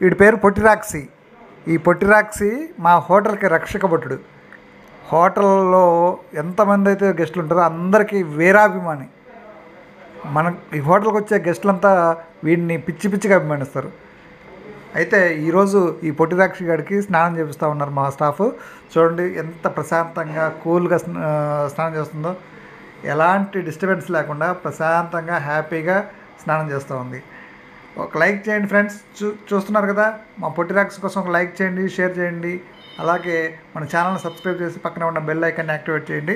వీడి పేరు పొట్టిరాక్సి. ఈ పొట్టిరాక్సి మా హోటల్కి రక్షక భటుడు. హోటల్లో ఎంతమంది అయితే గెస్టులు ఉంటారో అందరికీ వీరాభిమాని. మన ఈ హోటల్కి వచ్చే గెస్టులంతా వీడిని పిచ్చి పిచ్చిగా అభిమానిస్తారు. అయితే ఈరోజు ఈ పొట్టిరాక్షి గారికి స్నానం చేపిస్తూ ఉన్నారు మా స్టాఫ్. చూడండి ఎంత ప్రశాంతంగా కూల్గా స్నానం చేస్తుందో, ఎలాంటి డిస్టర్బెన్స్ లేకుండా ప్రశాంతంగా హ్యాపీగా స్నానం చేస్తూ ఉంది. ఒక లైక్ చేయండి ఫ్రెండ్స్. చూస్తున్నారు కదా, మా పొట్టిరాక్షి కోసం ఒక లైక్ చేయండి, షేర్ చేయండి. అలాగే మన ఛానల్ని సబ్స్క్రైబ్ చేసి పక్కన ఉన్న బెల్ ఐకాన్ని యాక్టివేట్ చేయండి.